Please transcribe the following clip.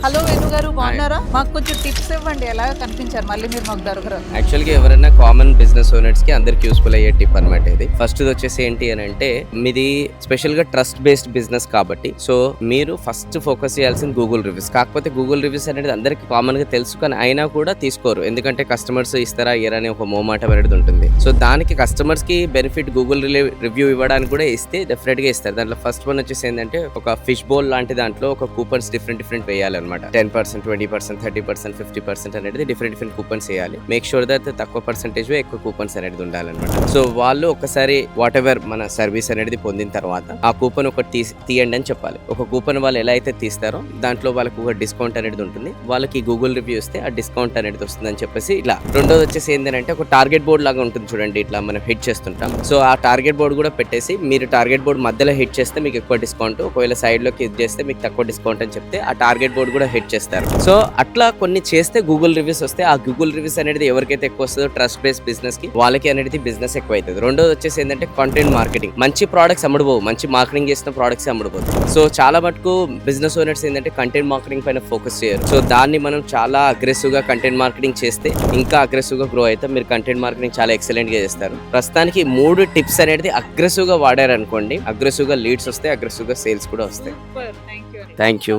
Hello Venu గారు, బాగున్నారా? మాకు కొంచెం టిప్స్ ఇవ్వండి, ఎలా కనిపించారు మళ్ళీ మీరు మాకు దొరకరు. యాక్చువల్గా ఎవరైనా కామన్ బిజినెస్ ఓనర్స్ కి అందరికి యూస్ఫుల్ అయ్యే టిప్ అనమాట ఇది. ఫస్ట్ వచ్చేసి ఏంటి అని అంటే, మీది స్పెషల్ గా ట్రస్ట్ బేస్డ్ బిజినెస్ కాబట్టి సో మీరు ఫస్ట్ ఫోకస్ చేయాల్సింది గూగుల్ రివ్యూస్. కాకపోతే గూగుల్ రివ్యూస్ అనేది అందరికి కామన్ గా తెలుసు, కానీ అయినా కూడా తీసుకోరు. ఎందుకంటే కస్టమర్స్ ఇస్తారా ఇయర్ అనే ఒక మోమాటం అనేది ఉంటుంది. సో దానికి కస్టమర్స్ కి బెనిఫిట్ గూగుల్ రివ్యూ ఇవ్వడానికి కూడా ఇస్తే డెఫినెట్ గా ఇస్తారు. దాంట్లో ఫస్ట్ వన్ వచ్చేసి ఏంటంటే, ఒక ఫిష్ బౌల్ లాంటి దాంట్లో ఒక కూపన్స్ డిఫరెంట్ వేయాలన్నమాట. 10%, 20%, 30%, 50% అనేది డిఫరెంట్ కూపన్స్ వేయాలి. మేక్ షూర్ దట్ తక్కువ పర్సెంటేజ్ ఎక్కువ కూపన్స్ అనేది ఉండాలన్నమాట. సో వాళ్ళు ఒకసారి వాట్ ఎవర్ మన సర్వీస్ అనేది పొందిన తర్వాత ఆ కూపన్ ఒకటి తీయండి అని చెప్పాలి. ఒక కూపన్ వాళ్ళు ఎలా అయితే తీస్తారో దాంట్లో వాళ్ళకి ఒక డిస్కౌంట్ అనేది ఉంటుంది. వాళ్ళకి గూగుల్ రివ్యూ ఇస్తే ఆ డిస్కౌంట్ అనేది వస్తుంది అని చెప్పేసి ఇలా. రెండోది వచ్చేసి ఏంటంటే, ఒక టార్గెట్ బోర్డ్ లాగా ఉంటుంది చూడండి, ఇట్లా మనం హిట్ చేస్తుంటాం. సో ఆ టార్గెట్ బోర్డ్ కూడా పెట్టేసి, మీరు టార్గెట్ బోర్డ్ మధ్యలో హిట్ చేస్తే మీకు ఎక్కువ డిస్కౌంట్, ఒకవేళ సైడ్ లోకి హిట్ చేస్తే మీకు తక్కువ డిస్కౌంట్ అని చెప్తే ఆ టార్గెట్ బోర్డ్ కూడా హిట్ చేస్తారు. సో అట్లా కొన్ని చేస్తే గూగుల్ రివ్యూస్ వస్తే, ఆ గూగుల్ రివ్యూస్ అనేది ఎవరికైతే ఎక్కువ వస్తుందో ట్రస్ట్ బేస్డ్ బిజినెస్ కి, వాళ్ళకి అనేది బిజినెస్ ఎక్కువ అవుతుంది. రెండోది వచ్చేసి ఏంటంటే, కంటెంట్ మార్కెటింగ్. మంచి ప్రోడక్ట్స్ అమ్ముడుపోవు, మంచి మార్కెటింగ్ చేసిన ప్రోడక్ట్స్ అమ్ముడుపోతాయి. సో చాలా మటుకు బిజినెస్ ఓనర్స్ ఏంటంటే కంటెంట్ మార్కెటింగ్ పైన ఫోకస్ చేయరు. సో దాన్ని మనం చాలా అగ్రెసివ్ గా కంటెంట్ మార్కెటింగ్ చేస్తే ఇంకా అగ్రెసివ్ గా గ్రో అయితే మీరు కంటెంట్ మార్కెటింగ్ చాలా ఎక్సలెంట్ గా చేస్తారు. ప్రస్తుతానికి 3 టిప్స్ అనేది అగ్రెసివ్ గా వాడారు అనుకోండి, అగ్రెసివ్ గా లీడ్స్ వస్తాయి, అగ్రెసివ్ గా సేల్స్ కూడా వస్తాయి. Thank you. Thank you.